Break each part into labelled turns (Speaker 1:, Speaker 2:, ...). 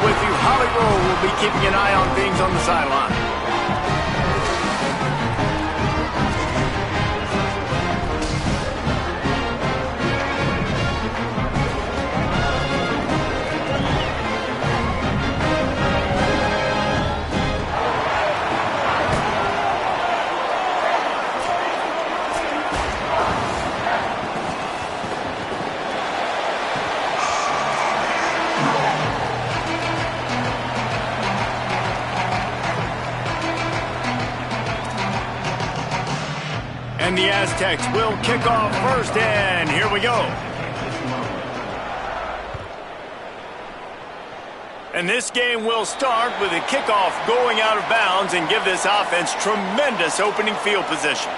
Speaker 1: with you. Holly Rowe will be keeping an eye on things on the sideline. And the Aztecs will kick off first, and here we go. And this game will start with a kickoff going out of bounds and give this offense tremendous opening field position.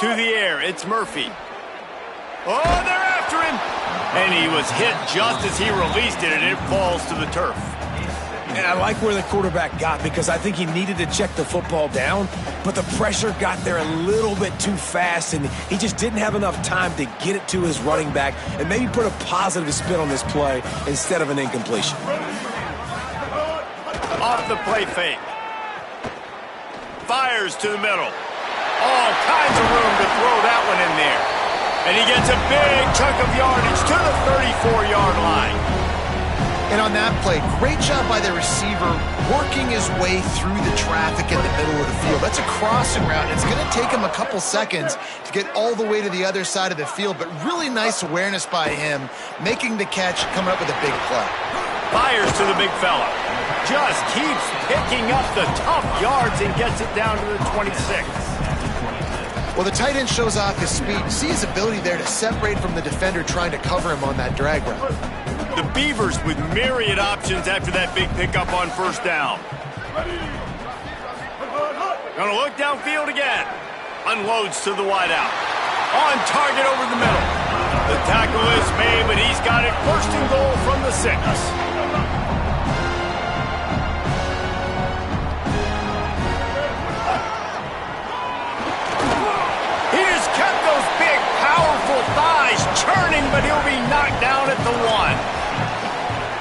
Speaker 1: To the air, it's Murphy. Oh, they're after him! And he was hit just as he released it, and it falls to the turf.
Speaker 2: And I like where the quarterback got, because I think he needed to check the football down, but the pressure got there a little bit too fast, and he just didn't have enough time to get it to his running back and maybe put a positive spin on this play instead of an incompletion.
Speaker 1: Off the play fake. Fires to the middle. All kinds of room to throw that one in there. And he gets a big chunk of yardage to the 34-yard line.
Speaker 3: And on that play, great job by the receiver working his way through the traffic in the middle of the field. That's a crossing route. It's going to take him a couple seconds to get all the way to the other side of the field, but really nice awareness by him, making the catch, coming up with a big play.
Speaker 1: Fires to the big fella. Just keeps picking up the tough yards and gets it down to the 26.
Speaker 3: Well, the tight end shows off his speed. You see his ability there to separate from the defender trying to cover him on that drag route.
Speaker 1: The Beavers with myriad options after that big pickup on first down. Gonna look downfield again. Unloads to the wideout. On target over the middle. The tackle is made, but he's got it first and goal from the 6. Thighs churning, but he'll be knocked down at the 1.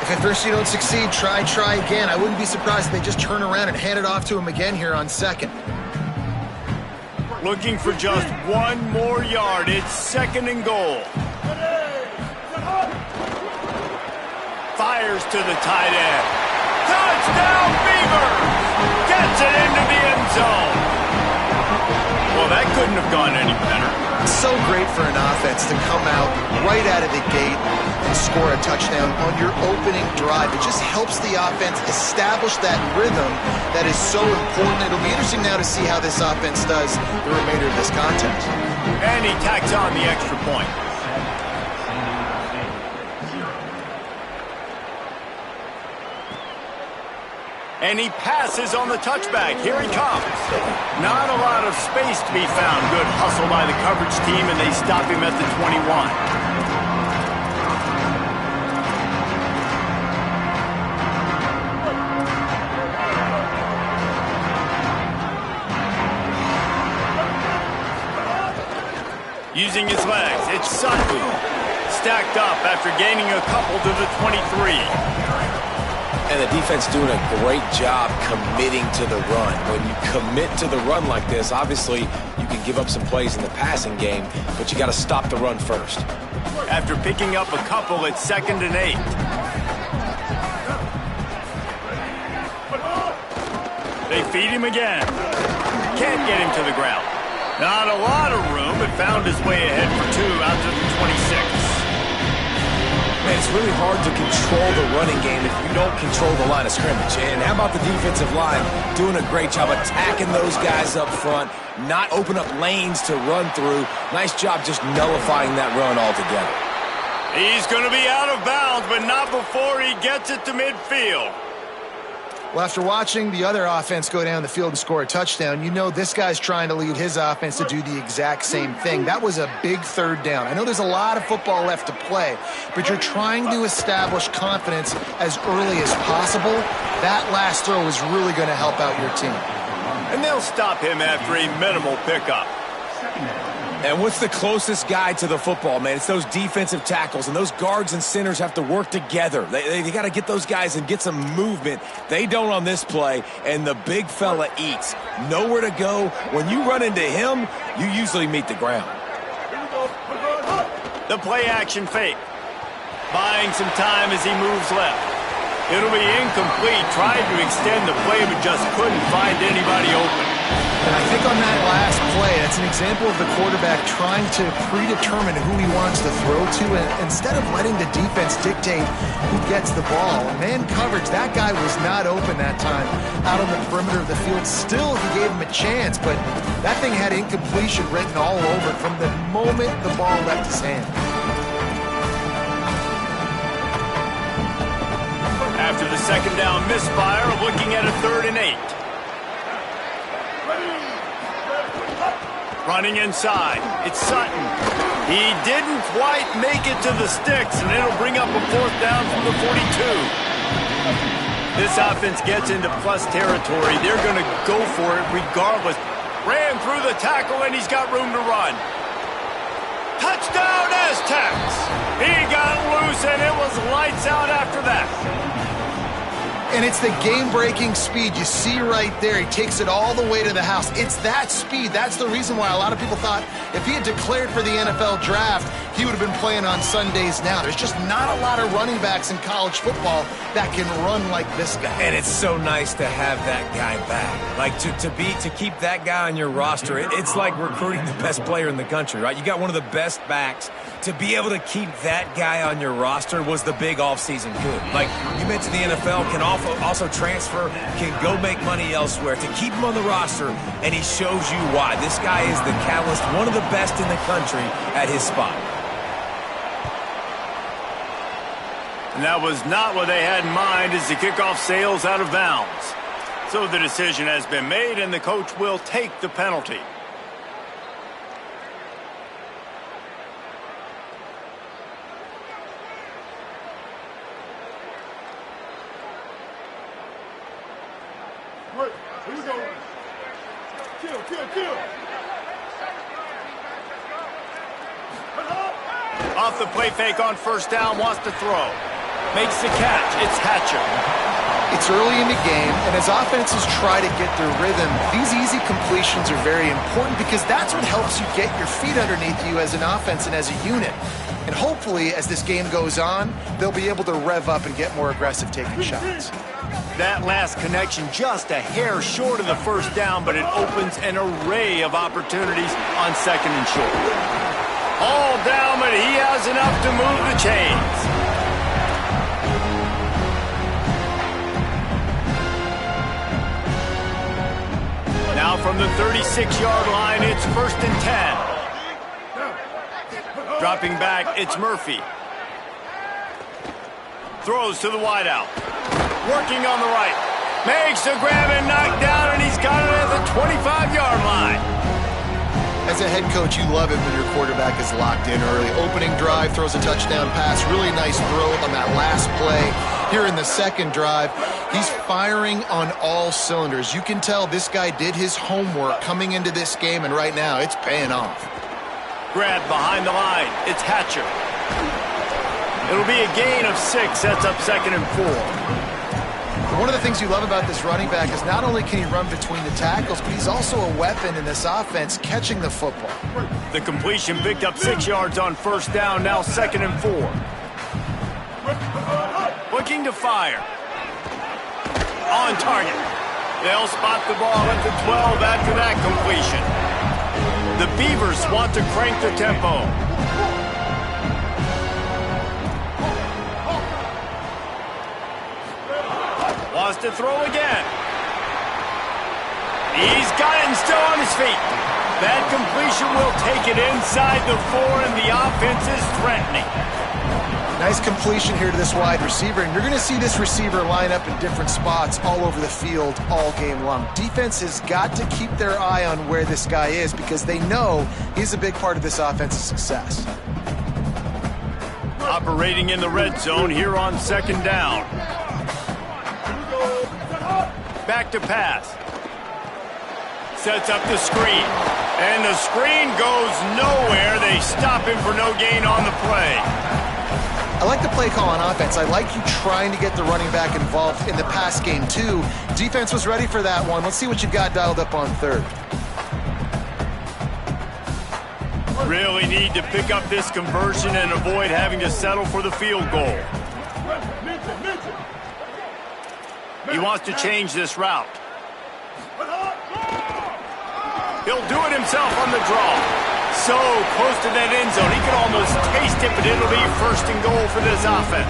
Speaker 3: If at first you don't succeed, try again. I wouldn't be surprised if they just turn around and hand it off to him again here on 2nd.
Speaker 1: Looking for just one more yard. It's 2nd and goal. Fires to the tight end. Touchdown, Beavers! Gets it into the end zone. Well, that couldn't have gone any better.
Speaker 3: So great for an offense to come out right out of the gate and score a touchdown on your opening drive. It just helps the offense establish that rhythm that is so important. It'll be interesting now to see how this offense does the remainder of this contest.
Speaker 1: And he tacks on the extra point. And he passes on the touchback. Here he comes. Not a lot of space to be found. Good hustle by the coverage team, and they stop him at the 21. Using his legs, it's Saku. Stacked up after gaining a couple to the 23.
Speaker 2: And the defense doing a great job committing to the run. When you commit to the run like this, obviously you can give up some plays in the passing game, but you got to stop the run first.
Speaker 1: After picking up a couple, it's 2nd and 8. They feed him again. Can't get him to the ground. Not a lot of room, but found his way ahead for 2 out to the 26.
Speaker 2: Man, it's really hard to control the running game if you don't control the line of scrimmage. And how about the defensive line doing a great job attacking those guys up front, not open up lanes to run through. Nice job just nullifying that run altogether.
Speaker 1: He's going to be out of bounds, but not before he gets it to midfield.
Speaker 3: Well, after watching the other offense go down the field and score a touchdown, you know this guy's trying to lead his offense to do the exact same thing. That was a big third down. I know there's a lot of football left to play, but you're trying to establish confidence as early as possible. That last throw is really going to help out your team.
Speaker 1: And they'll stop him after a minimal pickup.
Speaker 2: And what's the closest guy to the football, man? It's those defensive tackles, and those guards and centers have to work together. They got to get those guys and get some movement. They don't on this play, and the big fella eats. Nowhere to go. When you run into him, you usually meet the ground.
Speaker 1: The play action fake. Buying some time as he moves left. It'll be incomplete. Tried to extend the play, but just couldn't find anybody open.
Speaker 3: And I think on that last play, that's an example of the quarterback trying to predetermine who he wants to throw to, and instead of letting the defense dictate who gets the ball. Man coverage, that guy was not open that time out on the perimeter of the field. Still, he gave him a chance, but that thing had incompletion written all over it from the moment the ball left his hand.
Speaker 1: After the second down misfire, looking at a 3rd and 8. Running inside, it's Sutton. He didn't quite make it to the sticks, and it'll bring up a 4th down from the 42. This offense gets into plus territory. They're going to go for it regardless. Ran through the tackle, and he's got room to run. Touchdown, Aztecs! He got loose, and it was lights out after that.
Speaker 3: And it's the game-breaking speed you see right there. He takes it all the way to the house. It's that speed. That's the reason why a lot of people thought if he had declared for the NFL draft, he would have been playing on Sundays now. There's just not a lot of running backs in college football that can run like this guy.
Speaker 2: And it's so nice to have that guy back. Like to keep that guy on your roster, it's like recruiting the best player in the country, right? You got one of the best backs. To be able to keep that guy on your roster was the big offseason good. Like you mentioned, the NFL can also transfer, can go make money elsewhere. To keep him on the roster, and he shows you why. This guy is the catalyst, one of the best in the country at his spot.
Speaker 1: And that was not what they had in mind as the kickoff sails out of bounds. So the decision has been made, and the coach will take the penalty.
Speaker 4: Here we go. Kill.
Speaker 1: Off the play fake on 1st down, wants to throw. Makes the catch. It's Hatcher.
Speaker 3: It's early in the game, and as offenses try to get their rhythm, these easy completions are very important because that's what helps you get your feet underneath you as an offense and as a unit. And hopefully, as this game goes on, they'll be able to rev up and get more aggressive taking shots.
Speaker 1: That last connection just a hair short of the 1st down, but it opens an array of opportunities on 2nd and short. All down, but he has enough to move the chains. Now from the 36-yard line, it's 1st and 10. Dropping back, it's Murphy. Throws to the wideout. Working on the right. Makes the grab and knock down, and he's got it at the 25-yard line.
Speaker 3: As a head coach, you love it when your quarterback is locked in early. Opening drive, throws a touchdown pass. Really nice throw on that last play. Here in the 2nd drive, he's firing on all cylinders. You can tell this guy did his homework coming into this game, and right now it's paying off.
Speaker 1: Grab behind the line. It's Hatcher. It'll be a gain of 6. Sets up 2nd and 4.
Speaker 3: One of the things you love about this running back is not only can he run between the tackles, but he's also a weapon in this offense catching the football.
Speaker 1: The completion picked up 6 yards on 1st down, now 2nd and 4. Looking to fire. On target. They'll spot the ball at the 12 after that completion. The Beavers want to crank the tempo. Wants to throw again. He's got it and still on his feet. That completion will take it inside the 4, and the offense is threatening.
Speaker 3: Nice completion here to this wide receiver, and you're going to see this receiver line up in different spots all over the field all game long. Defense has got to keep their eye on where this guy is because they know he's a big part of this offense's success.
Speaker 1: Operating in the red zone here on second down. Back to pass. Sets up the screen. And the screen goes nowhere. They stop him for no gain on the play.
Speaker 3: I like the play call on offense. I like you trying to get the running back involved in the pass game, too. Defense was ready for that one. Let's see what you've got dialed up on third.
Speaker 1: Really need to pick up this conversion and avoid having to settle for the field goal. He wants to change this route. He'll do it himself on the draw. So close to that end zone. He could almost taste it, but it'll be first and goal for this offense.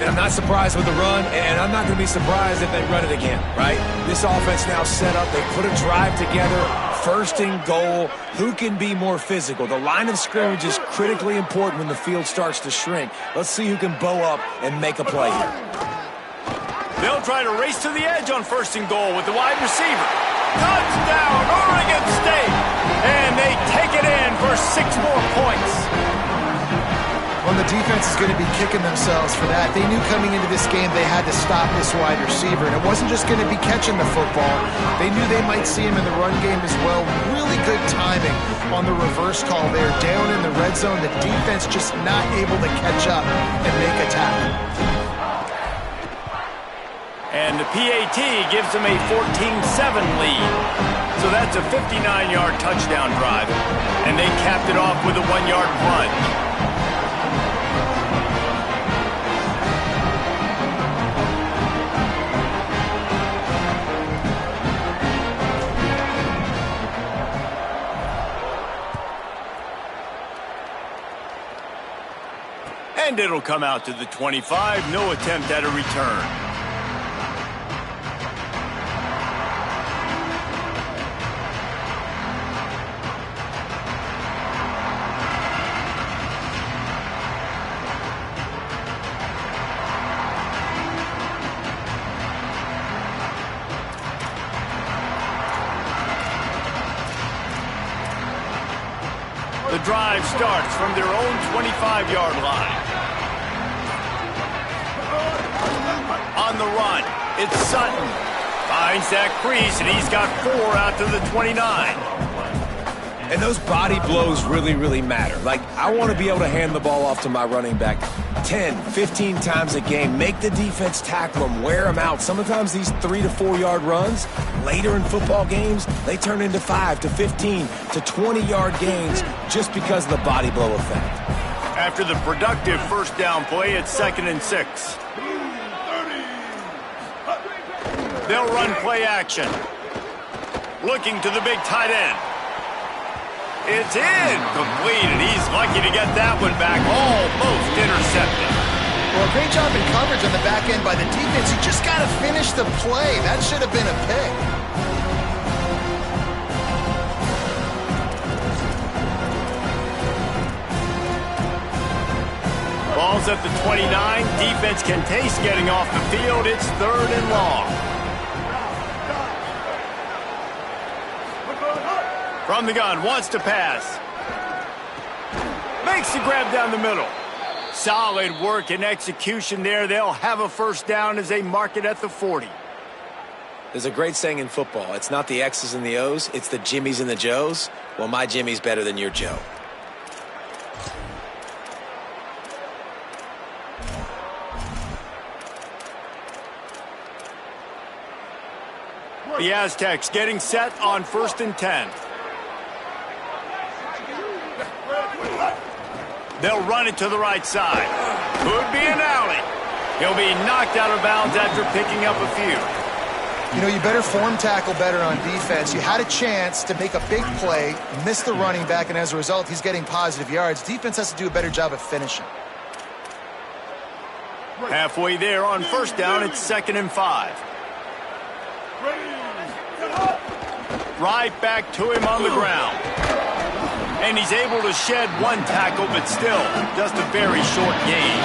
Speaker 2: And I'm not surprised with the run, and I'm not going to be surprised if they run it again, right? This offense now set up. They put a drive together. First and goal. Who can be more physical? The line of scrimmage is critically important when the field starts to shrink. Let's see who can bow up and make a play here.
Speaker 1: They'll try to race to the edge on first and goal with the wide receiver. Touchdown, Oregon State! And they take it in for 6 more points.
Speaker 3: Well, the defense is going to be kicking themselves for that. They knew coming into this game they had to stop this wide receiver, and it wasn't just going to be catching the football. They knew they might see him in the run game as well. Really good timing on the reverse call there. Down in the red zone, the defense just not able to catch up and make a tackle.
Speaker 1: And the PAT gives them a 14-7 lead. So that's a 59-yard touchdown drive. And they capped it off with a 1-yard plunge. And it'll come out to the 25. No attempt at a return. The drive starts from their own 25-yard line. On the run, it's Sutton. Finds that crease, and he's got 4 out to the 29.
Speaker 2: And those body blows really, really matter. Like, I want to be able to hand the ball off to my running back 10, 15 times a game. Make the defense tackle them, wear them out. Sometimes these 3 to 4 yard runs, later in football games, they turn into 5 to 15 to 20-yard gains just because of the body blow effect.
Speaker 1: After the productive first down play, it's 2nd and 6. They'll run play action. Looking to the big tight end. It's incomplete, and he's lucky to get that one back. Almost intercepted.
Speaker 3: Well, great job in coverage on the back end by the defense. You just got to finish the play. That should have been a pick.
Speaker 1: Ball's at the 29. Defense can taste getting off the field. It's 3rd and long. From the gun, wants to pass. Makes the grab down the middle. Solid work and execution there. They'll have a first down as they mark it at the 40.
Speaker 2: There's a great saying in football. It's not the X's and the O's, it's the Jimmies and the Joes. Well, my Jimmy's better than your Joe.
Speaker 1: The Aztecs getting set on 1st and 10. They'll run it to the right side. Could be an alley. He'll be knocked out of bounds after picking up a few.
Speaker 3: You know, you better form tackle better on defense. You had a chance to make a big play, miss the running back, and as a result, he's getting positive yards. Defense has to do a better job of finishing.
Speaker 1: Halfway there on first down, it's 2nd and 5. Right back to him on the ground. And he's able to shed one tackle, but still, just a very short gain.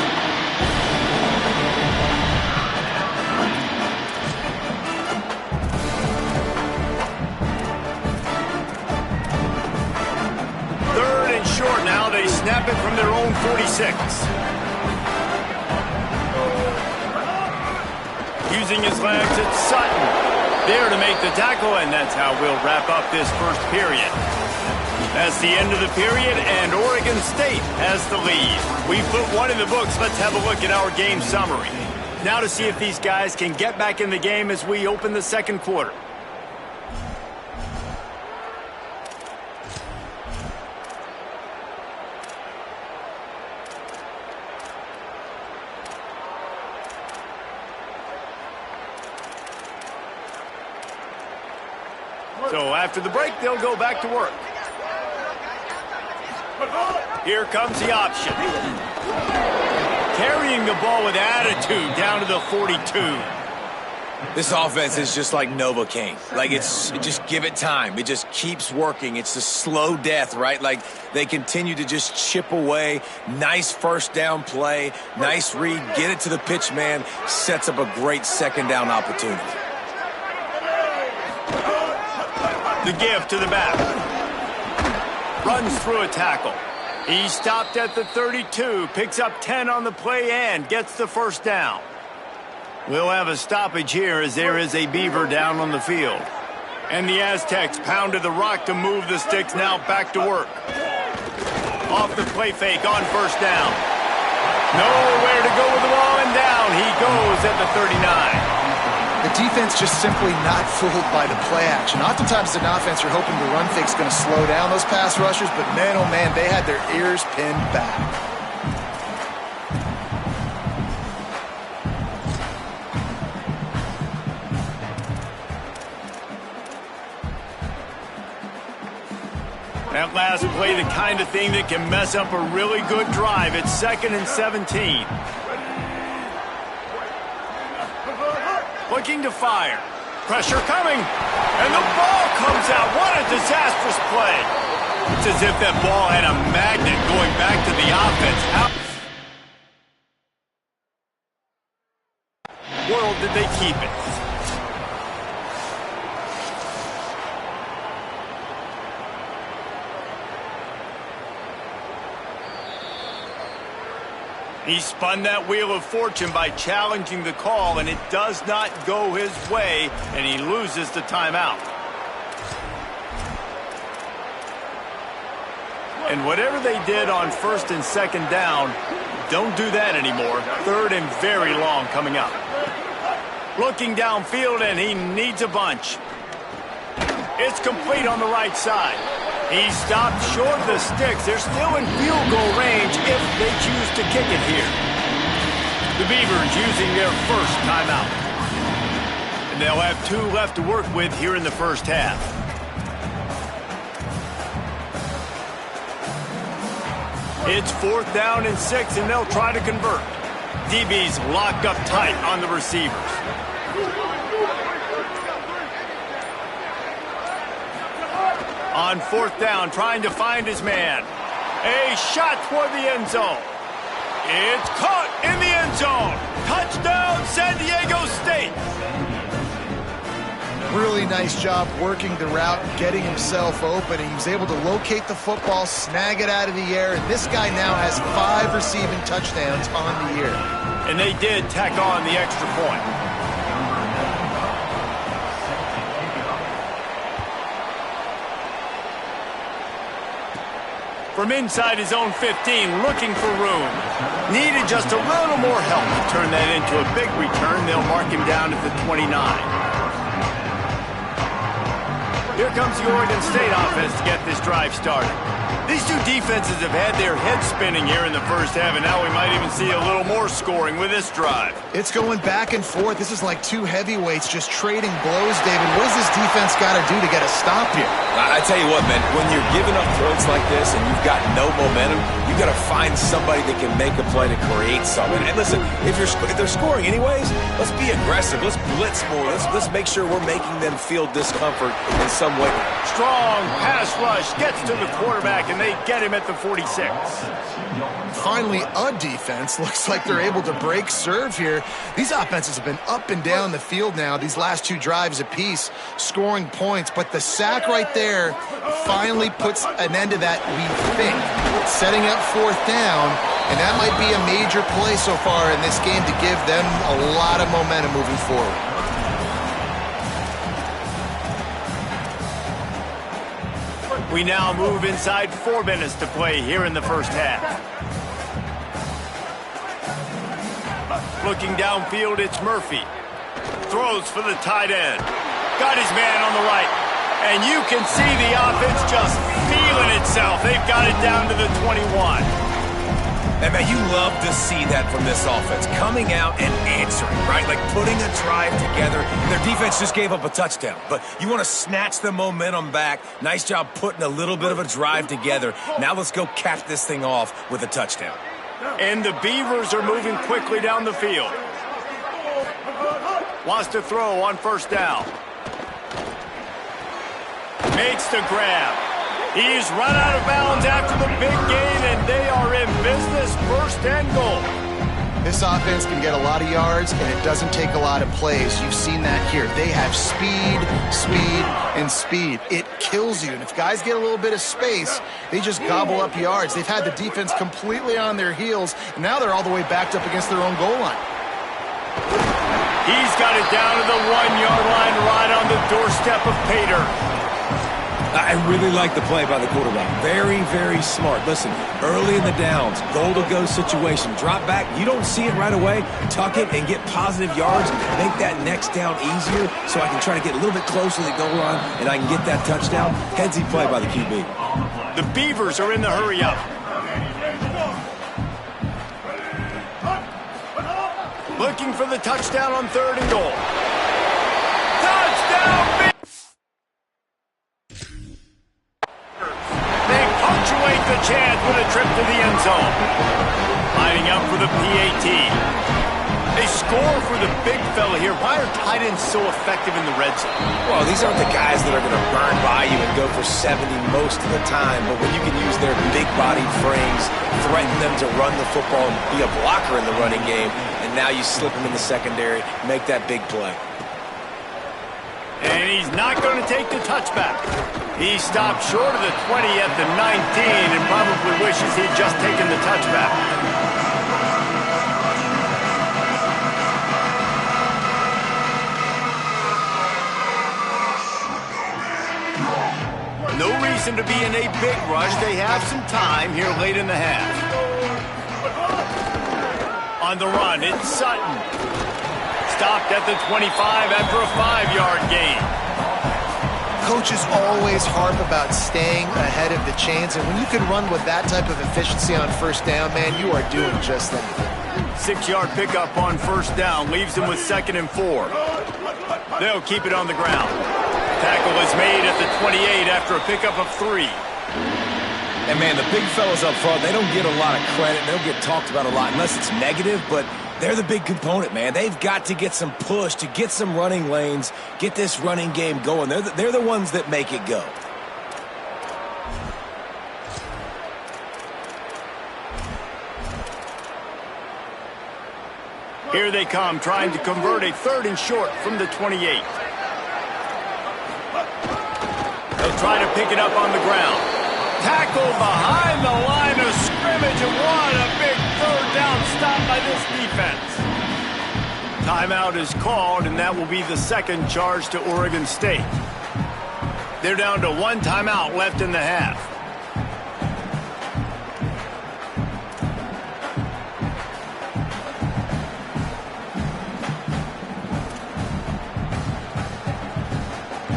Speaker 1: Third and short now. They snap it from their own 46. Using his legs, it's Sutton. There to make the tackle, and that's how we'll wrap up this first period. That's the end of the period, and Oregon State has the lead. We've put one in the books. Let's have a look at our game summary. Now to see if these guys can get back in the game as we open the second quarter. So after the break, they'll go back to work. Here comes the option. Carrying the ball with attitude down to the 42.
Speaker 2: This offense is just like Novocaine. Like, just give it time. It just keeps working. It's the slow death, right? Like, they continue to just chip away. Nice first down play. Nice read. Get it to the pitch man. Sets up a great second down opportunity.
Speaker 1: The give to the back. Runs through a tackle. He stopped at the 32, picks up 10 on the play and gets the first down. We'll have a stoppage here as there is a Beaver down on the field. And the Aztecs pounded the rock to move the sticks, now back to work. Off the play fake on first down. Nowhere to go with the ball, and down he goes at the 39.
Speaker 3: The defense just simply not fooled by the play action. Oftentimes, as an offense, you're hoping the run fake's going to slow down those pass rushers, but man, oh man, they had their ears pinned back.
Speaker 1: That last play, the kind of thing that can mess up a really good drive. It's 2nd and 17. Looking to fire. Pressure coming. And the ball comes out. What a disastrous play. It's as if that ball had a magnet going back to the offense. How in the world did they keep it? He spun that wheel of fortune by challenging the call, and it does not go his way, and he loses the timeout. And whatever they did on 1st and 2nd down, don't do that anymore. 3rd and very long coming up. Looking downfield, and he needs a bunch. It's complete on the right side. He stopped short of the sticks. They're still in field goal range if they choose to kick it here. The Beavers using their first timeout. And they'll have 2 left to work with here in the first half. It's 4th down and 6, and they'll try to convert. DB's locked up tight on the receivers. On 4th down, trying to find his man. A shot toward the end zone. It's caught in the end zone. Touchdown, San Diego State.
Speaker 3: Really nice job working the route, getting himself open. He was able to locate the football, snag it out of the air, and this guy now has 5 receiving touchdowns on the year.
Speaker 1: And they did tack on the extra point. From inside his own 15, looking for room. Needed just a little more help to turn that into a big return. They'll mark him down at the 29. Here comes the Oregon State offense to get this drive started. These two defenses have had their heads spinning here in the first half, and now we might even see a little more scoring with this drive.
Speaker 3: It's going back and forth. This is like two heavyweights just trading blows, David. What does this defense got to do to get a stop here?
Speaker 2: I tell you what, man, when you're giving up points like this and you've got no momentum, you've got to find somebody that can make a play to create something. And listen, if they're scoring anyways, let's be aggressive. Let's blitz more. Let's make sure we're making them feel discomfort in some some weight.
Speaker 1: Strong pass rush gets to the quarterback, and they get him at the 46.
Speaker 3: Finally, a defense. Looks like they're able to break serve here. These offenses have been up and down the field now, these last two drives apiece, scoring points. But the sack right there finally puts an end to that, we think. Setting up fourth down, and that might be a major play so far in this game to give them a lot of momentum moving forward.
Speaker 1: We now move inside 4 minutes to play here in the first half. Looking downfield, it's Murphy. Throws for the tight end. Got his man on the right. And you can see the offense just feeling itself. They've got it down to the 21.
Speaker 2: And, man, you love to see that from this offense. Coming out and answering, right? Like putting a drive together. Their defense just gave up a touchdown. But you want to snatch the momentum back. Nice job putting a little bit of a drive together. Now let's go cap this thing off with a touchdown.
Speaker 1: And the Beavers are moving quickly down the field. Wants to throw on first down. Makes the grab. He's run out of bounds after the big gain, and they are in business, first and goal.
Speaker 3: This offense can get a lot of yards, and it doesn't take a lot of plays. You've seen that here. They have speed, and speed. It kills you. And if guys get a little bit of space, they just gobble up yards. They've had the defense completely on their heels, and now they're all the way backed up against their own goal line.
Speaker 1: He's got it down to the 1-yard line, right on the doorstep of Pater.
Speaker 2: I really like the play by the quarterback. Very, very smart. Listen, early in the downs, goal-to-go situation. Drop back. You don't see it right away. Tuck it and get positive yards. Make that next down easier so I can try to get a little bit closer to the goal line and I can get that touchdown. Headsy play by the QB.
Speaker 1: The Beavers are in the hurry-up. Looking for the touchdown on 3rd and goal. Touchdown! Punctuate the chance with a trip to the end zone. Lining up for the PAT. They score for the big fella here. Why are tight ends so effective in the red zone?
Speaker 2: Well, these aren't the guys that are going to burn by you and go for 70 most of the time, but when you can use their big-bodied frames, threaten them to run the football and be a blocker in the running game, and now you slip them in the secondary, make that big play.
Speaker 1: And he's not going to take the touchback. He stopped short of the 20 at the 19 and probably wishes he'd just taken the touchback. No reason to be in a big rush. They have some time here late in the half. On the run, it's Sutton. Stopped at the 25 after a 5-yard gain.
Speaker 3: Coaches always harp about staying ahead of the chains, and when you can run with that type of efficiency on first down, man, you are doing just that.
Speaker 1: 6-yard pickup on first down leaves them with 2nd and 4. They'll keep it on the ground. Tackle is made at the 28 after a pickup of 3.
Speaker 2: And, man, the big fellas up front, they don't get a lot of credit. They don't get talked about a lot unless it's negative, but they're the big component, man. They've got to get some push, to get some running lanes, get this running game going. They're the ones that make it go.
Speaker 1: Here they come, trying to convert a 3rd and short from the 28. They'll try to pick it up on the ground. Tackle behind the line of scrimmage, and what a big 3rd down stop by this defense. Timeout is called, and that will be the 2nd charge to Oregon State. They're down to 1 timeout left in the half.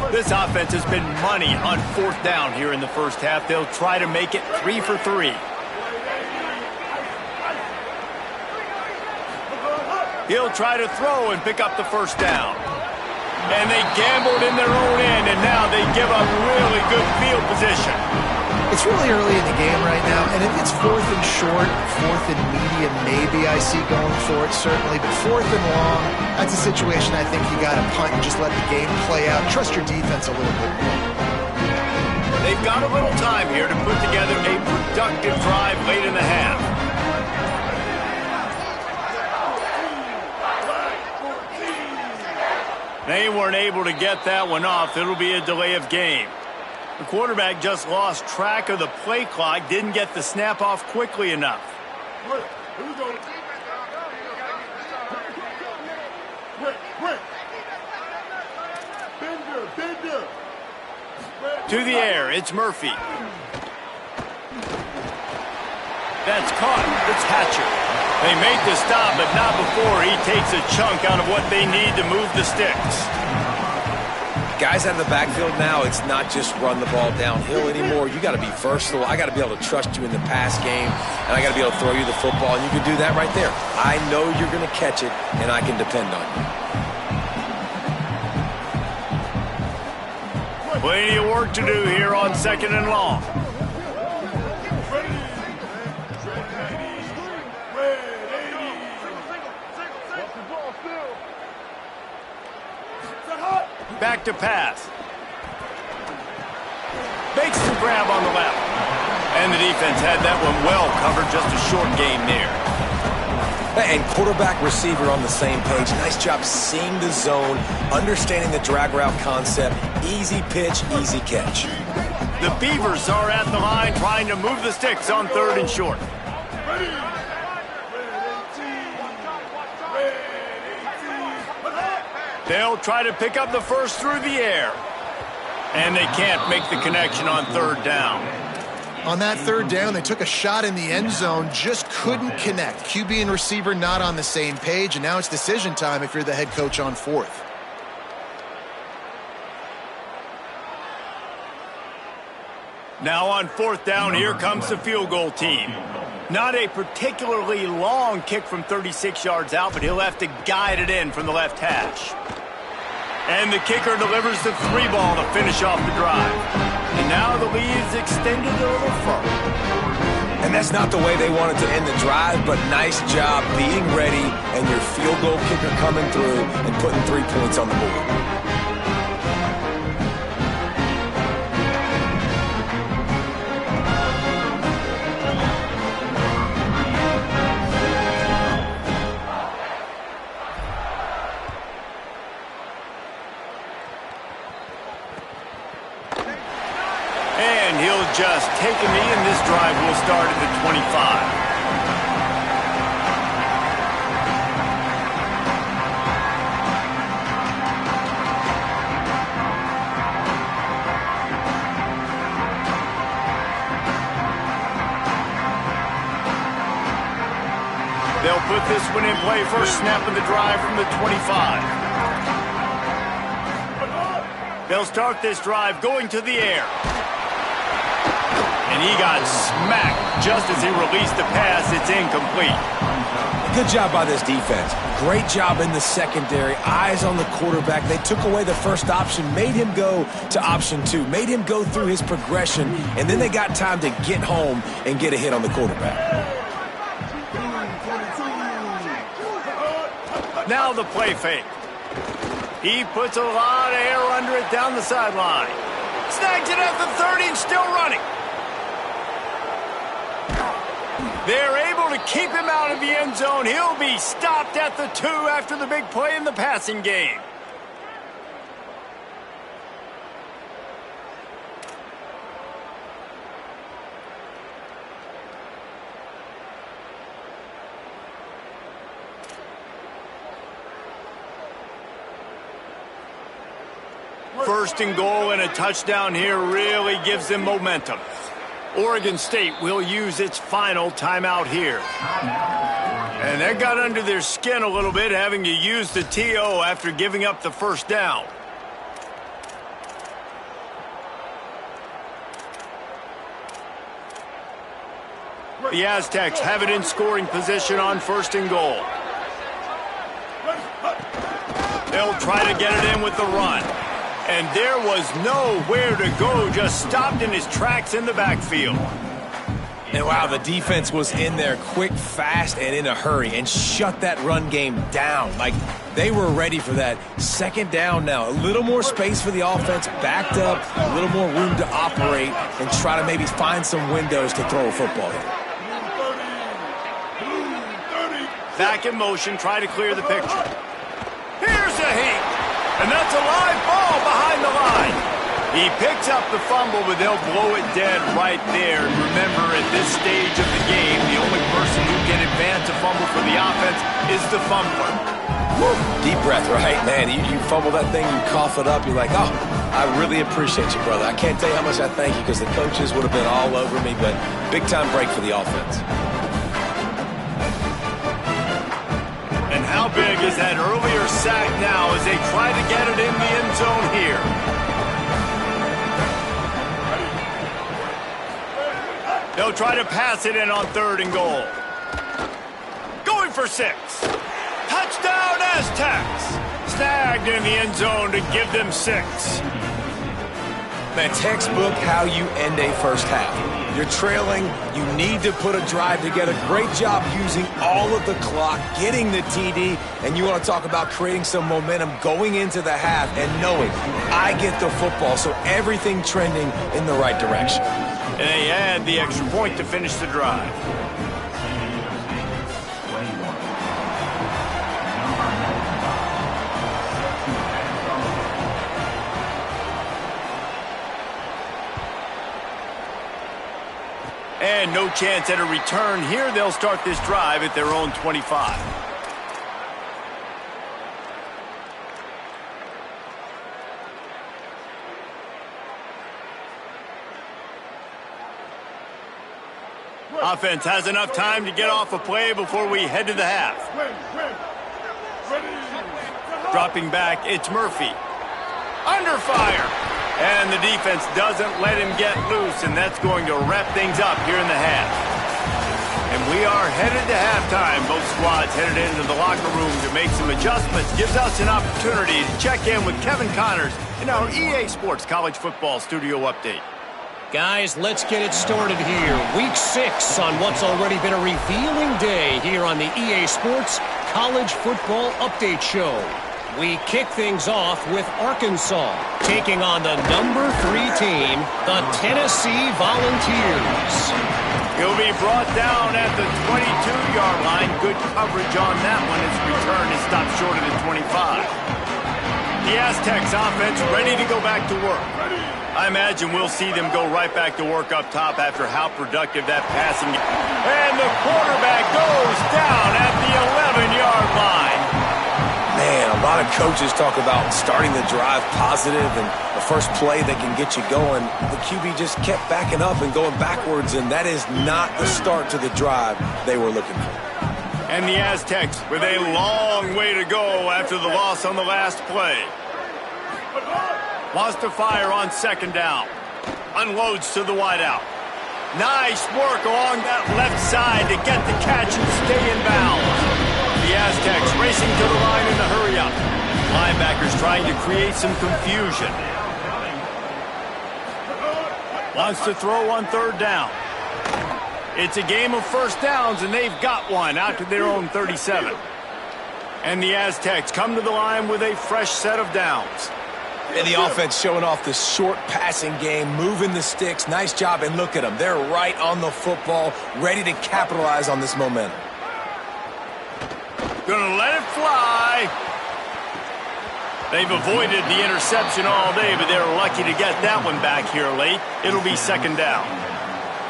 Speaker 1: This offense has been money on 4th down here in the first half. They'll try to make it 3 for 3. He'll try to throw and pick up the first down. And they gambled in their own end, and now they give up really good field position.
Speaker 3: It's really early in the game right now, and if it's 4th and short, fourth and medium, maybe I see going for it, certainly. But fourth and long, that's a situation I think you got to punt and just let the game play out. Trust your defense a little bit more.
Speaker 1: They've got a little time here to put together a productive drive late in the half. They weren't able to get that one off. It'll be a delay of game. The quarterback just lost track of the play clock, didn't get the snap off quickly enough. To the air, it's Murphy. That's caught. It's Hatcher. They make the stop, but not before he takes a chunk out of what they need to move the sticks.
Speaker 2: Guys out of the backfield now, it's not just run the ball downhill anymore. You got to be versatile. I got to be able to trust you in the pass game, and I got to be able to throw you the football, and you can do that right there. I know you're going to catch it, and I can depend on you.
Speaker 1: Plenty of work to do here on second and long. Back to pass. Makes the grab on the left. And the defense had that one well covered, just a short gain there.
Speaker 2: And quarterback, receiver on the same page. Nice job seeing the zone, understanding the drag route concept. Easy pitch, easy catch.
Speaker 1: The Beavers are at the line trying to move the sticks on third and short. They'll try to pick up the first through the air. And they can't make the connection on third down.
Speaker 3: On that third down, they took a shot in the end zone, just couldn't connect. QB and receiver not on the same page, and now it's decision time if you're the head coach on fourth.
Speaker 1: Now on fourth down, here comes the field goal team. Not a particularly long kick from 36 yards out, but he'll have to guide it in from the left hash. And the kicker delivers the 3-ball to finish off the drive. And now the lead's extended a little further.
Speaker 2: And that's not the way they wanted to end the drive, but nice job being ready and your field goal kicker coming through and putting 3 points on the board.
Speaker 1: Just take a knee, and this drive will start at the 25. They'll put this one in play, first snap of the drive from the 25. They'll start this drive going to the air. And he got smacked just as he released the pass. It's incomplete.
Speaker 2: Good job by this defense. Great job in the secondary. Eyes on the quarterback. They took away the first option, made him go to option 2, made him go through his progression, and then they got time to get home and get a hit on the quarterback.
Speaker 1: Now the play fake. He puts a lot of air under it down the sideline. Snags it at the 30 and still running. They're able to keep him out of the end zone. He'll be stopped at the 2 after the big play in the passing game. First and goal and a touchdown here really gives them momentum. Oregon State will use its final timeout here. And that got under their skin a little bit, having to use the TO after giving up the first down. The Aztecs have it in scoring position on first and goal. They'll try to get it in with the run. And there was nowhere to go, just stopped in his tracks in the backfield.
Speaker 2: And wow, the defense was in there quick, fast, and in a hurry and shut that run game down. Like, they were ready for that. Second down now. A little more space for the offense, backed up, a little more room to operate and try to maybe find some windows to throw a football in.
Speaker 1: Back in motion, try to clear the picture. Here's a heat, and that's a live ball behind the line. He picks up the fumble, but they'll blow it dead right there. And remember, at this stage of the game, the only person who can advance a fumble for the offense is the fumbler.
Speaker 2: Woo. Deep breath, right? Man, you fumble that thing, you cough it up, you're like, oh, I really appreciate you, brother. I can't tell you how much I thank you because the coaches would have been all over me, but big-time break for the offense.
Speaker 1: And how big is that earlier sack now as they try to get it in the end zone here? They'll try to pass it in on 3rd and goal. Going for 6. Touchdown Aztecs. Snagged in the end zone to give them 6.
Speaker 2: Man, textbook how you end a first half. You're trailing, you need to put a drive together. Great job using all of the clock, getting the TD, and you want to talk about creating some momentum going into the half and knowing I get the football, so everything trending in the right direction.
Speaker 1: And they add the extra point to finish the drive. And no chance at a return here. They'll start this drive at their own 25. Offense has enough time to get off a play before we head to the half. Dropping back, it's Murphy. Under fire. And the defense doesn't let him get loose, and that's going to wrap things up here in the half. And we are headed to halftime. Both squads headed into the locker room to make some adjustments. Gives us an opportunity to check in with Kevin Connors in our EA Sports College Football Studio Update.
Speaker 4: Guys, let's get it started here. Week 6 on what's already been a revealing day here on the EA Sports College Football Update Show. We kick things off with Arkansas taking on the number 3 team, the Tennessee Volunteers.
Speaker 1: He'll be brought down at the 22-yard line. Good coverage on that one. His return is stopped short of the 25. The Aztecs offense ready to go back to work. I imagine we'll see them go right back to work up top after how productive that passing is. And the quarterback goes down at the 11-yard line.
Speaker 2: Man, a lot of coaches talk about starting the drive positive and the first play that can get you going. The QB just kept backing up and going backwards, and that is not the start to the drive they were looking for.
Speaker 1: And the Aztecs with a long way to go after the loss on the last play. Wants to fire on 2nd down. Unloads to the wideout. Nice work along that left side to get the catch and stay in bounds. The Aztecs racing to the line in the hurry-up. Linebackers trying to create some confusion. Wants to throw on 3rd down. It's a game of first downs, and they've got one out to their own 37. And the Aztecs come to the line with a fresh set of downs.
Speaker 2: And the offense showing off the short passing game, moving the sticks. Nice job, and look at them. They're right on the football, ready to capitalize on this momentum.
Speaker 1: Gonna let it fly. They've avoided the interception all day, but they're lucky to get that one back here late. It'll be 2nd down.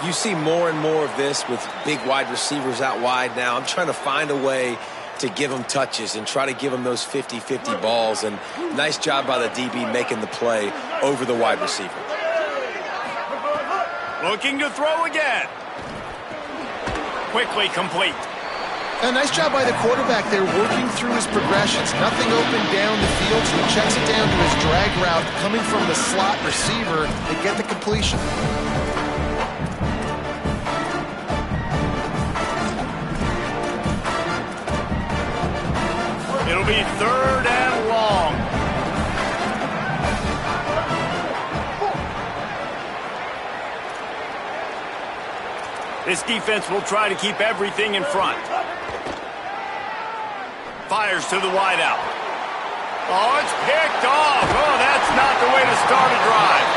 Speaker 2: You see more and more of this with big wide receivers out wide now. I'm trying to find a way to give them touches and try to give them those 50-50 balls. And nice job by the DB making the play over the wide receiver.
Speaker 1: Looking to throw again. Quickly complete.
Speaker 3: A nice job by the quarterback there, working through his progressions. Nothing open down the field, so he checks it down to his drag route coming from the slot receiver to get the completion.
Speaker 1: It'll be 3rd and long. This defense will try to keep everything in front. Fires to the wideout. Oh, it's picked off. Oh, that's not the way to start a drive.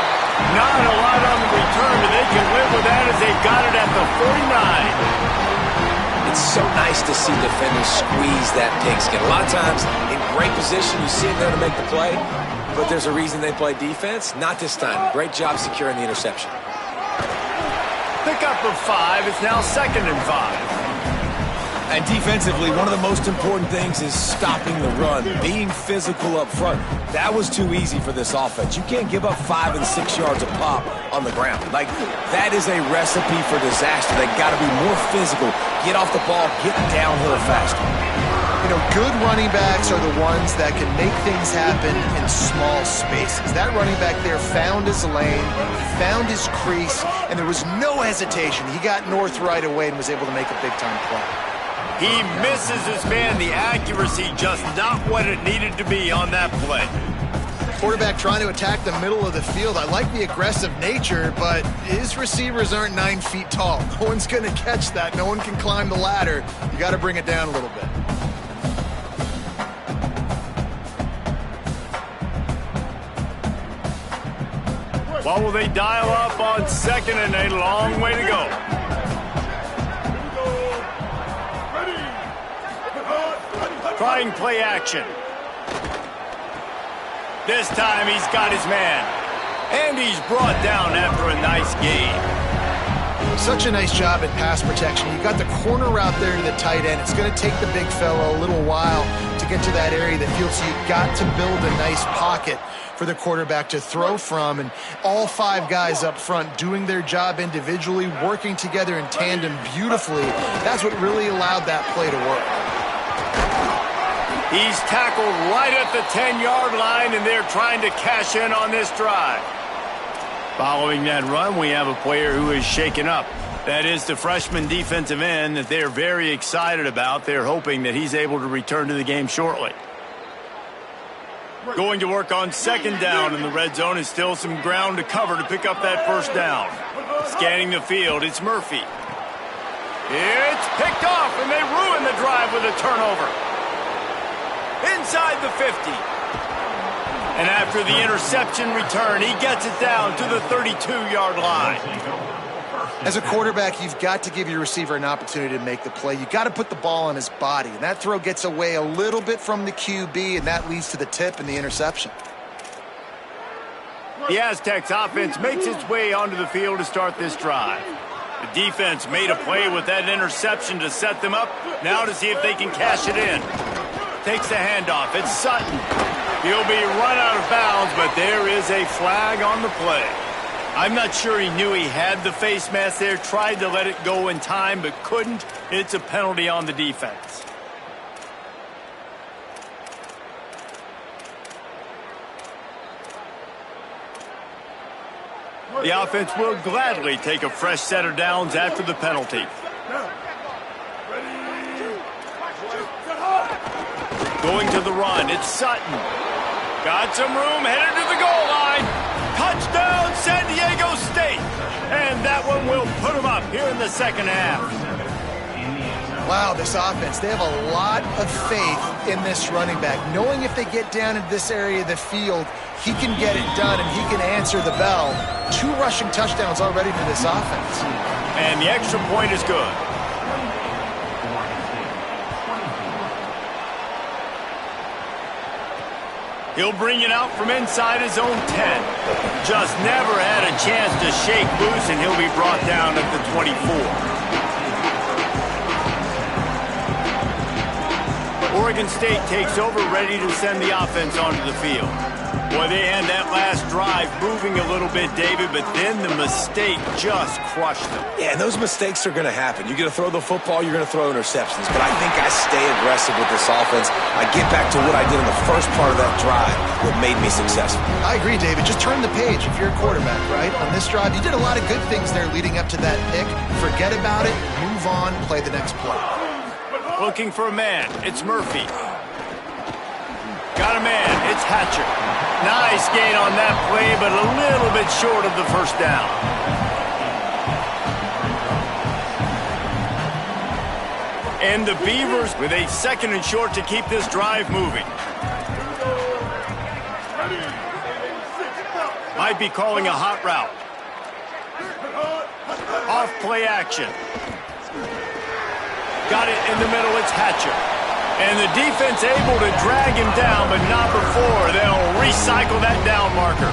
Speaker 1: Not a lot on the return, but they can live with that as they got it at the 49.
Speaker 2: It's so nice to see defenders squeeze that pigskin. A lot of times, in great position, you see them there to make the play, but there's a reason they play defense. Not this time. Great job securing the interception.
Speaker 1: Pickup of 5. It's now 2nd and 5.
Speaker 2: And defensively, one of the most important things is stopping the run, being physical up front. That was too easy for this offense. You can't give up 5 and 6 yards a pop on the ground. Like, that is a recipe for disaster. They got to be more physical, get off the ball, get downhill faster.
Speaker 3: You know, good running backs are the ones that can make things happen in small spaces. That running back there found his lane, found his crease, and there was no hesitation. He got north right away and was able to make a big-time play.
Speaker 1: He misses his man. The accuracy just not what it needed to be on that play.
Speaker 3: Quarterback trying to attack the middle of the field. I like the aggressive nature, but his receivers aren't 9 feet tall. No one's going to catch that. No one can climb the ladder. You got to bring it down a little bit.
Speaker 1: What will they dial up on 2nd and a long way to go? Trying play action. This time he's got his man. And he's brought down after a nice gain.
Speaker 3: Such a nice job at pass protection. You got the corner route there to the tight end. It's going to take the big fella a little while to get to that area of the field, so you've got to build a nice pocket for the quarterback to throw from. And all 5 guys up front doing their job individually, working together in tandem beautifully. That's what really allowed that play to work.
Speaker 1: He's tackled right at the 10-yard line, and they're trying to cash in on this drive. Following that run, we have a player who is shaken up. That is the freshman defensive end that they're very excited about. They're hoping that he's able to return to the game shortly. Going to work on 2nd down, and the red zone is still some ground to cover to pick up that 1st down. Scanning the field, it's Murphy. It's picked off, and they ruin the drive with a turnover. Inside the 50. And after the interception return, he gets it down to the 32-yard line.
Speaker 3: As a quarterback, you've got to give your receiver an opportunity to make the play. You've got to put the ball on his body. And that throw gets away a little bit from the QB, and that leads to the tip and the interception.
Speaker 1: The Aztecs offense makes its way onto the field to start this drive. The defense made a play with that interception to set them up. Now to see if they can cash it in. Takes the handoff. It's Sutton. He'll be run out of bounds, but there is a flag on the play. I'm not sure he knew he had the face mask there. Tried to let it go in time, but couldn't. It's a penalty on the defense. The offense will gladly take a fresh set of downs after the penalty. Going to the run, it's Sutton. Got some room, headed to the goal line. Touchdown, San Diego State. And that one will put them up here in the 2nd half.
Speaker 3: Wow, this offense, they have a lot of faith in this running back. Knowing if they get down in this area of the field, he can get it done and he can answer the bell. 2 rushing touchdowns already for this offense.
Speaker 1: And the extra point is good. He'll bring it out from inside his own 10. Just never had a chance to shake loose, and he'll be brought down at the 24. Oregon State takes over, ready to send the offense onto the field. Boy, they had that last drive moving a little bit, David, but then the mistake just crushed them.
Speaker 2: Yeah, and those mistakes are going to happen. You're going to throw the football, you're going to throw interceptions. But I think I stay aggressive with this offense. I get back to what I did in the first part of that drive, what made me successful.
Speaker 3: I agree, David. Just turn the page if you're a quarterback, right? On this drive, you did a lot of good things there leading up to that pick. Forget about it, move on, play the next play.
Speaker 1: Looking for a man. It's Murphy. Got a man. It's Hatcher. Nice gain on that play, but a little bit short of the 1st down. And the Beavers with a 2nd and short to keep this drive moving. Might be calling a hot route. Off play action. Got it in the middle, it's Hatcher. And the defense able to drag him down, but not before they'll recycle that down marker.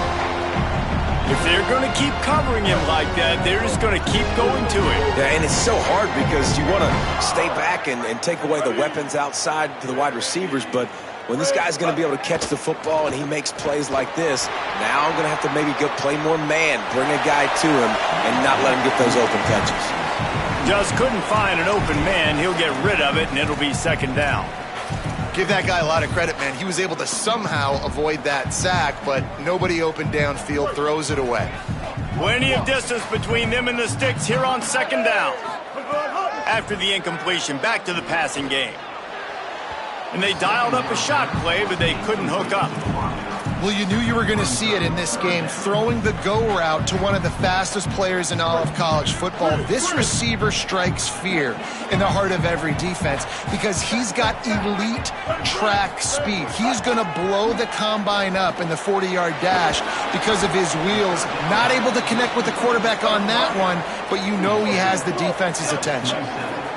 Speaker 1: If they're going to keep covering him like that, they're just going to keep going to it.
Speaker 2: Yeah, and it's so hard because you want to stay back and take away the weapons outside to the wide receivers, but when this guy's going to be able to catch the football and he makes plays like this, now I'm going to have to maybe go play more man, bring a guy to him, and not let him get those open catches.
Speaker 1: Just couldn't find an open man. He'll get rid of it, and it'll be 2nd down.
Speaker 3: Give that guy a lot of credit, man. He was able to somehow avoid that sack, but nobody open downfield, throws it away.
Speaker 1: Plenty of distance between them and the sticks here on 2nd down. After the incompletion, back to the passing game. And they dialed up a shot play, but they couldn't hook up.
Speaker 3: Well, you knew you were going to see it in this game, throwing the go route to one of the fastest players in all of college football. This receiver strikes fear in the heart of every defense because he's got elite track speed. He's going to blow the combine up in the 40-yard dash because of his wheels. Not able to connect with the quarterback on that one, but you know he has the defense's attention.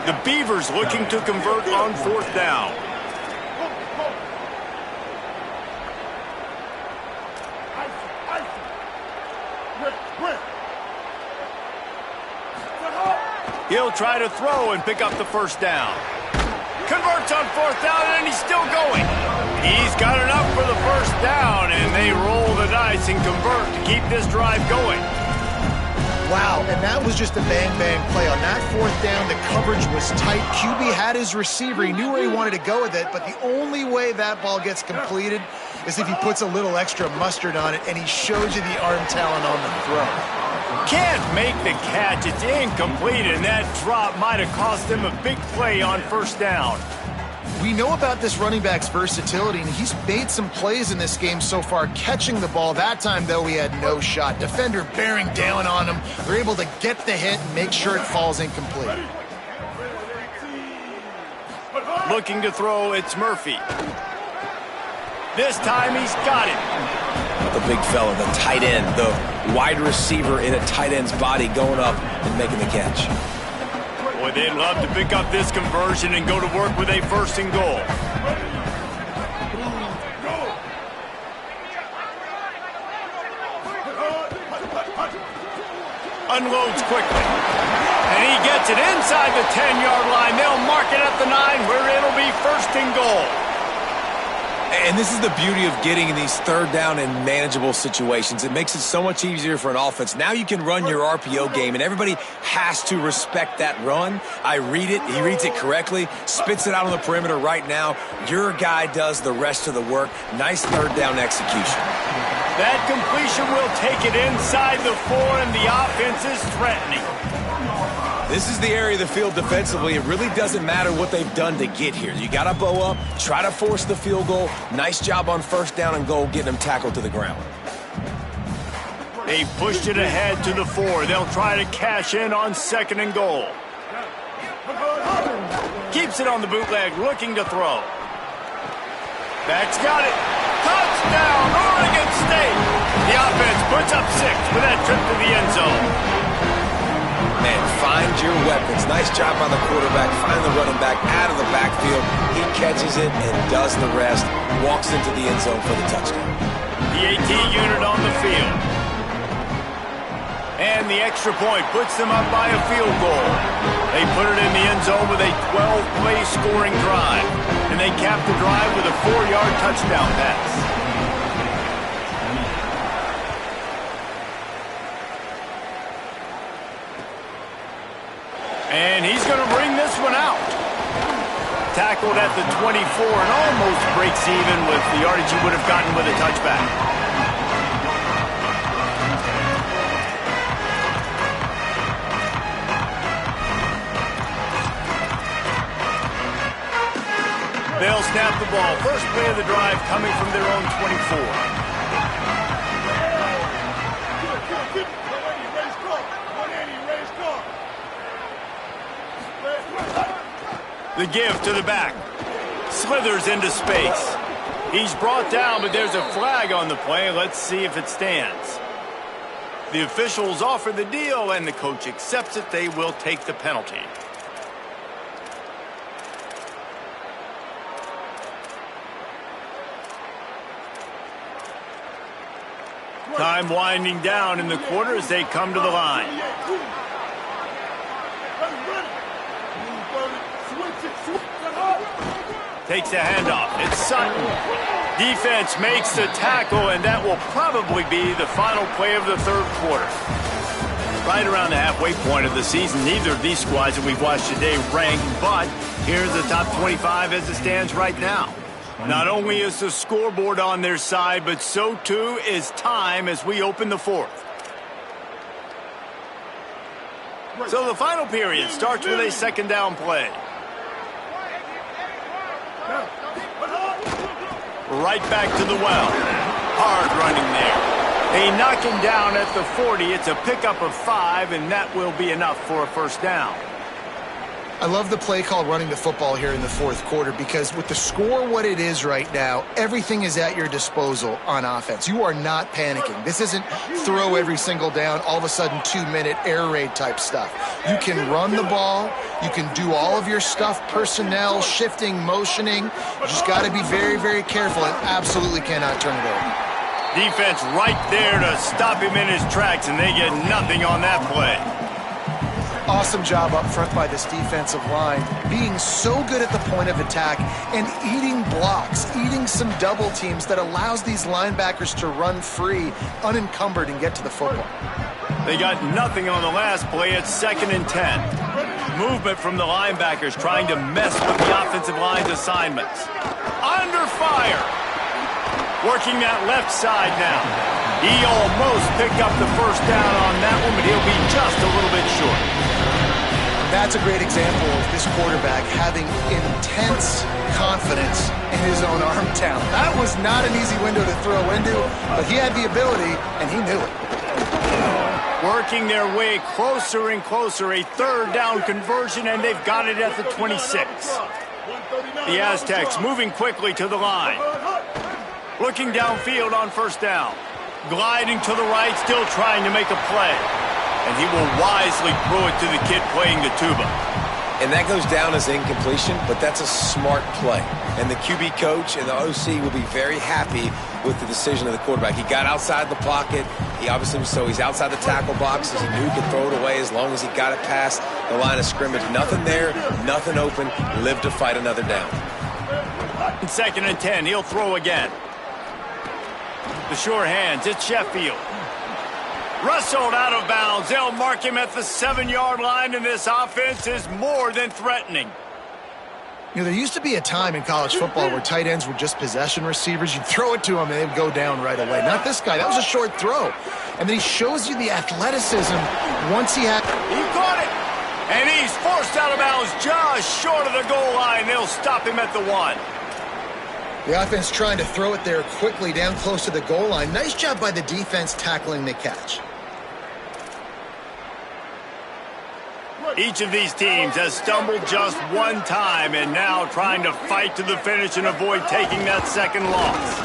Speaker 1: The Beavers looking to convert on 4th down. He'll try to throw and pick up the 1st down. Converts on 4th down, and he's still going. He's got enough for the 1st down, and they roll the dice and convert to keep this drive going.
Speaker 3: Wow, and that was just a bang-bang play. On that 4th down, the coverage was tight. QB had his receiver. He knew where he wanted to go with it, but the only way that ball gets completed is if he puts a little extra mustard on it, and he shows you the arm talent on the throw.
Speaker 1: Can't make the catch. It's incomplete, and that drop might have cost them a big play on 1st down.
Speaker 3: We know about this running back's versatility, and he's made some plays in this game so far, catching the ball. That time, though, he had no shot. Defender bearing down on him. They're able to get the hit and make sure it falls incomplete.
Speaker 1: Looking to throw, it's Murphy. This time he's got it.
Speaker 2: The big fella, the tight end, the wide receiver in a tight end's body going up and making the catch.
Speaker 1: Boy, they'd love to pick up this conversion and go to work with a 1st and goal. Unloads quickly. And he gets it inside the 10-yard line. They'll mark it at the 9 where it'll be 1st and goal.
Speaker 2: And this is the beauty of getting in these 3rd down and manageable situations. It makes it so much easier for an offense. Now you can run your RPO game, and everybody has to respect that run. I read it. He reads it correctly, spits it out on the perimeter right now. Your guy does the rest of the work. Nice 3rd down execution.
Speaker 1: That completion will take it inside the 4, and the offense is threatening.
Speaker 2: This is the area of the field defensively. It really doesn't matter what they've done to get here. You got to bow up, try to force the field goal. Nice job on 1st down and goal, getting them tackled to the ground.
Speaker 1: They pushed it ahead to the 4. They'll try to cash in on 2nd and goal. Keeps it on the bootleg, looking to throw. Back's got it. Touchdown, Oregon State. The offense puts up 6 with that trip to the end zone.
Speaker 2: Man, find your weapons. Nice job by the quarterback. Find the running back out of the backfield. He catches it and does the rest. Walks into the end zone for the touchdown.
Speaker 1: The AT unit on the field. And the extra point puts them up by a field goal. They put it in the end zone with a 12-play scoring drive. And they cap the drive with a 4-yard touchdown pass. And he's going to bring this one out. Tackled at the 24 and almost breaks even with the yardage he would have gotten with a touchback. They'll snap the ball. First play of the drive coming from their own 24. The give to the back. Slithers into space. He's brought down, but there's a flag on the play. Let's see if it stands. The officials offer the deal, and the coach accepts it. They will take the penalty. Time winding down in the quarter as they come to the line. Takes the handoff. It's Sutton. Defense makes the tackle, and that will probably be the final play of the third quarter. Right around the halfway point of the season, neither of these squads that we've watched today rank, but here's the top 25 as it stands right now. Not only is the scoreboard on their side, but so too is time as we open the fourth. So the final period starts with a second down play. Right back to the well. Hard running there. They knock him down at the 40. It's a pickup of 5, and that will be enough for a first down.
Speaker 3: I love the play call running the football here in the fourth quarter because with the score what it is right now, everything is at your disposal on offense. You are not panicking. This isn't throw every single down, all of a sudden 2-minute air raid type stuff. You can run the ball. You can do all of your stuff, personnel, shifting, motioning. You just got to be very, very careful and absolutely cannot turn it over.
Speaker 1: Defense right there to stop him in his tracks, and they get nothing on that play.
Speaker 3: Awesome job up front by this defensive line, being so good at the point of attack and eating blocks, eating some double teams that allows these linebackers to run free, unencumbered, and get to the football.
Speaker 1: They got nothing on the last play. It's 2nd and 10. Movement from the linebackers trying to mess with the offensive line's assignments. Under fire. Working that left side now. He almost picked up the first down on that one, but he'll be just a little bit short.
Speaker 3: That's a great example of this quarterback having intense confidence in his own arm talent. That was not an easy window to throw into, but he had the ability, and he knew it.
Speaker 1: Working their way closer and closer, a third down conversion, and they've got it at the 26. The Aztecs moving quickly to the line. Looking downfield on first down. Gliding to the right, still trying to make a play. And he will wisely throw it to the kid playing the tuba.
Speaker 2: And that goes down as incompletion, but that's a smart play. And the QB coach and the OC will be very happy with the decision of the quarterback. He got outside the pocket. He obviously, so he's outside the tackle boxes. He knew he could throw it away as long as he got it past the line of scrimmage. Nothing there, nothing open. Live to fight another down.
Speaker 1: 2nd and 10, he'll throw again. The sure hands, it's Sheffield. Wrestled out of bounds. They'll mark him at the 7-yard line, and this offense is more than threatening.
Speaker 3: You know, there used to be a time in college football where tight ends were just possession receivers. You'd throw it to them, and they'd go down right away. Not this guy. That was a short throw. And then he shows you the athleticism once he had...
Speaker 1: He caught it, and he's forced out of bounds just short of the goal line. They'll stop him at the 1.
Speaker 3: The offense trying to throw it there quickly down close to the goal line. Nice job by the defense tackling the catch.
Speaker 1: Each of these teams has stumbled just one time and now trying to fight to the finish and avoid taking that second loss.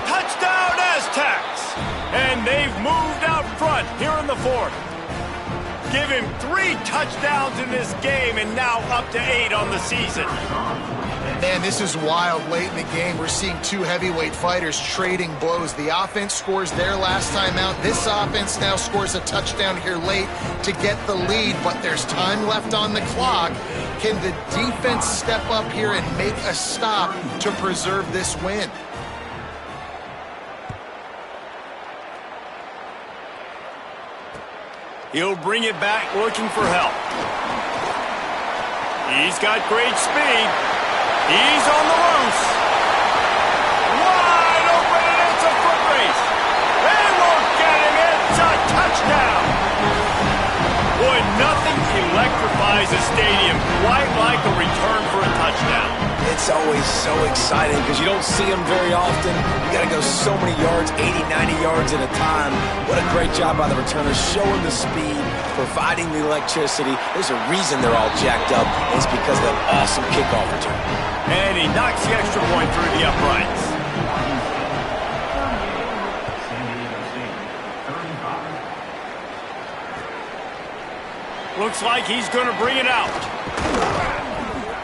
Speaker 1: Touchdown Aztecs! And they've moved out front here in the fourth. Give him 3 touchdowns in this game and now up to 8 on the season.
Speaker 3: Man, this is wild late in the game. We're seeing 2 heavyweight fighters trading blows. The offense scores their last time out. This offense now scores a touchdown here late to get the lead, but there's time left on the clock. Can the defense step up here and make a stop to preserve this win?
Speaker 1: He'll bring it back looking for help. He's got great speed. He's on the loose. Wide open, and it's a foot race. They won't get him. It's a touchdown. Boy, nothing electrifies a stadium quite like a return for a touchdown.
Speaker 2: It's always always so exciting because you don't see them very often. You got to go so many yards, 80, 90 yards at a time. What a great job by the returners, showing the speed, providing the electricity. There's a reason they're all jacked up. It's because of that awesome kickoff return.
Speaker 1: And he knocks the extra point through the uprights. Looks like he's going to bring it out.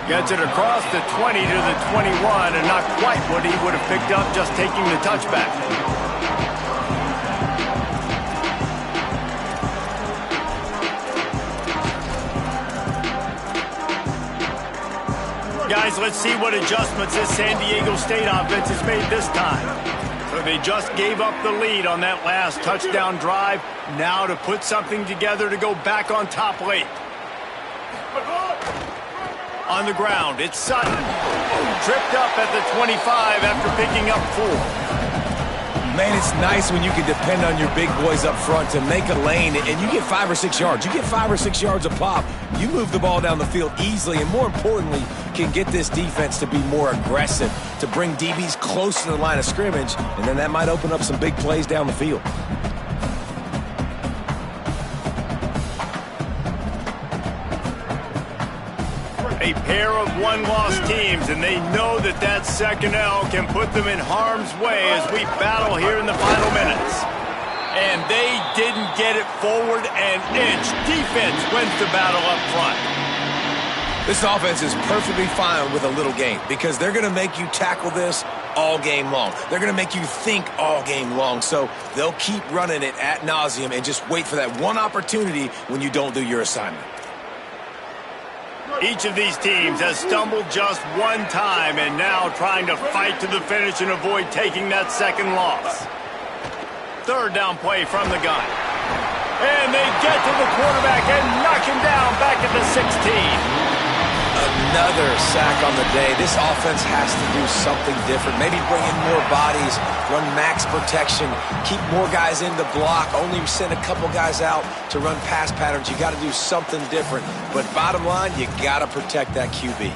Speaker 1: Gets it across the 20 to the 21, and not quite what he would have picked up just taking the touchback. Guys, let's see what adjustments this San Diego State offense has made this time. So they just gave up the lead on that last touchdown drive. Now to put something together to go back on top late. On the ground, it's Sutton. Tripped up at the 25 after picking up 4.
Speaker 2: Man, it's nice when you can depend on your big boys up front to make a lane, and you get 5 or 6 yards. You get 5 or 6 yards a pop. You move the ball down the field easily, and more importantly, can get this defense to be more aggressive, to bring DBs close to the line of scrimmage, and then that might open up some big plays down the field.
Speaker 1: A pair of one-loss teams, and they know that that second L can put them in harm's way as we battle here in the final minutes. And they didn't get it forward an inch. Defense wins the battle up front.
Speaker 2: This offense is perfectly fine with a little game because they're going to make you tackle this all game long. They're going to make you think all game long. So they'll keep running it ad nauseum and just wait for that one opportunity when you don't do your assignment.
Speaker 1: Each of these teams has stumbled just one time and now trying to fight to the finish and avoid taking that second loss. Third down play from the gun. And they get to the quarterback and knock him down back at the 16.
Speaker 2: Another sack on the day. This offense has to do something different. Maybe bring in more bodies, run max protection, keep more guys in the block, only send a couple guys out to run pass patterns. You got to do something different. But bottom line, you got to protect that QB.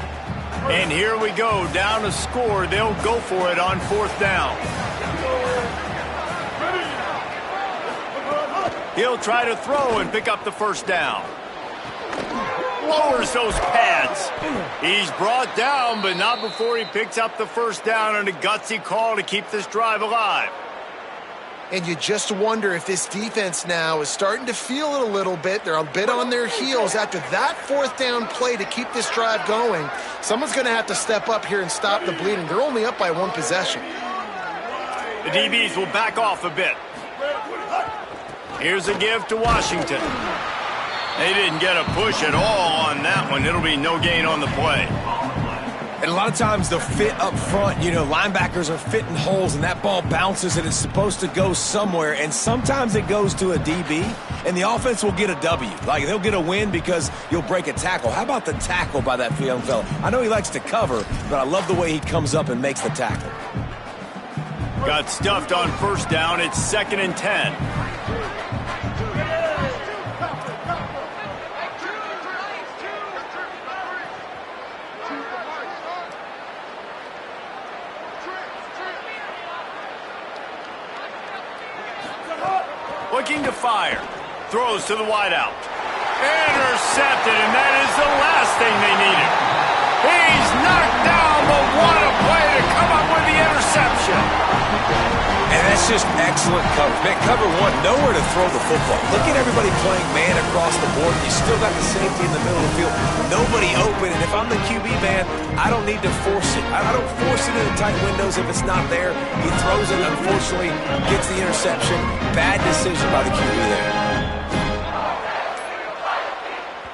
Speaker 1: And here we go, down to score. They'll go for it on 4th down. He'll try to throw and pick up the first down. Lowers those pads. He's brought down, but not before he picks up the first down and a gutsy call to keep this drive alive.
Speaker 3: And you just wonder if this defense now is starting to feel it a little bit. They're a bit on their heels after that 4th down play to keep this drive going. Someone's going to have to step up here and stop the bleeding. They're only up by 1 possession.
Speaker 1: The DBs will back off a bit. Here's a give to Washington. They didn't get a push at all on that one. It'll be no gain on the play.
Speaker 2: And a lot of times the fit up front, you know, linebackers are fitting holes and that ball bounces and it's supposed to go somewhere. And sometimes it goes to a DB and the offense will get a W. Like they'll get a win because you'll break a tackle. How about the tackle by that young fella? I know he likes to cover, but I love the way he comes up and makes the tackle.
Speaker 1: Got stuffed on 1st down. It's 2nd and 10. Looking to fire. Throws to the wideout. Intercepted, and that is the last thing they needed. He's knocked down, but what a play to come up with the interception.
Speaker 2: And that's just excellent cover. Man, cover 1, nowhere to throw the football. Look at everybody playing man across the board. You still got the safety in the middle of the field. Nobody open, and if I'm the QB, man, I don't need to force it. I don't force it into tight windows if it's not there. He throws it, unfortunately, gets the interception. Bad decision by the QB there.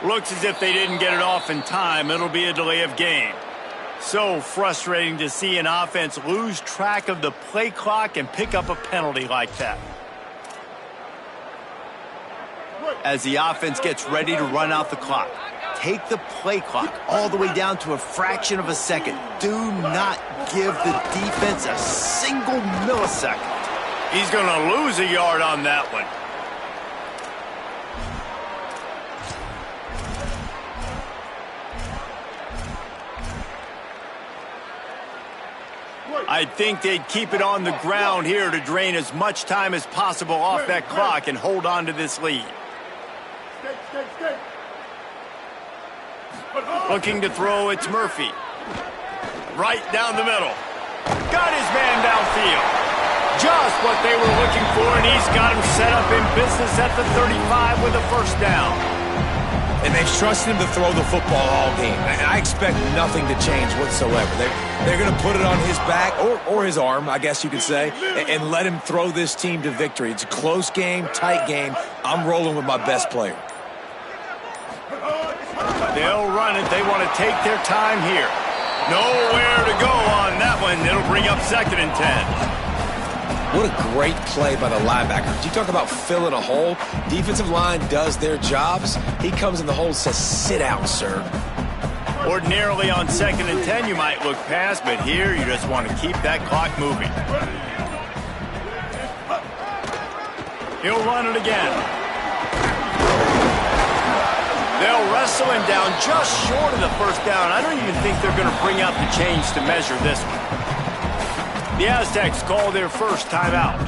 Speaker 1: Looks as if they didn't get it off in time. It'll be a delay of game. So frustrating to see an offense lose track of the play clock and pick up a penalty like that. As the offense gets ready to run out the clock, take the play clock all the way down to a fraction of a second. Do not give the defense a single millisecond. He's going to lose a yard on that one. I think they'd keep it on the ground here to drain as much time as possible off that clock and hold on to this lead. Looking to throw, it's Murphy. Right down the middle. Got his man downfield. Just what they were looking for, and he's got him set up in business at the 35 with a first down.
Speaker 2: And they've trusted him to throw the football all game. And I expect nothing to change whatsoever. They're going to put it on his back, or his arm, I guess you could say, and let him throw this team to victory. It's a close game, tight game. I'm rolling with my best player.
Speaker 1: They'll run it. They want to take their time here. Nowhere to go on that one. It'll bring up 2nd and 10.
Speaker 2: What a great play by the linebacker. You talk about filling a hole. Defensive line does their jobs. He comes in the hole and says, sit out, sir.
Speaker 1: Ordinarily on 2nd and 10, you might look past, but here you just want to keep that clock moving. He'll run it again. They'll wrestle him down just short of the first down. I don't even think they're going to bring out the change to measure this one. The Aztecs call their first timeout.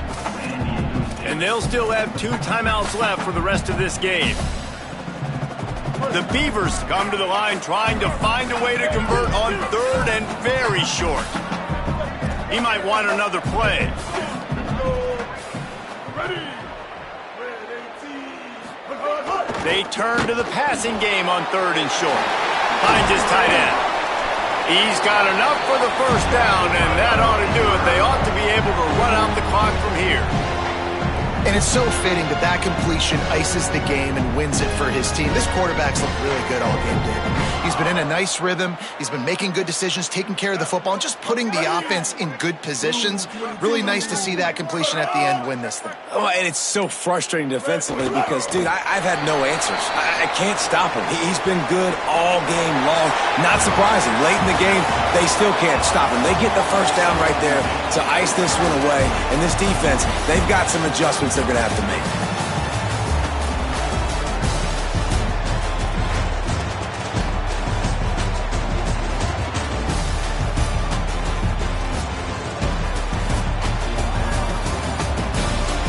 Speaker 1: And they'll still have 2 timeouts left for the rest of this game. The Beavers come to the line trying to find a way to convert on 3rd and very short. He might want another play. They turn to the passing game on 3rd and short. Finds his tight end. He's got enough for the first down, and that ought to do it. They ought to be able to run out the clock from here.
Speaker 3: And it's so fitting that that completion ices the game and wins it for his team. This quarterback's looked really good all game, David. He's been in a nice rhythm. He's been making good decisions, taking care of the football, and just putting the offense in good positions. Really nice to see that completion at the end win this thing.
Speaker 2: Oh, and it's so frustrating defensively because, dude, I've had no answers. I can't stop him. He's been good all game long. Not surprising. Late in the game, they still can't stop him. They get the first down right there to ice this one away. And this defense, they've got some adjustments they're going to have to make.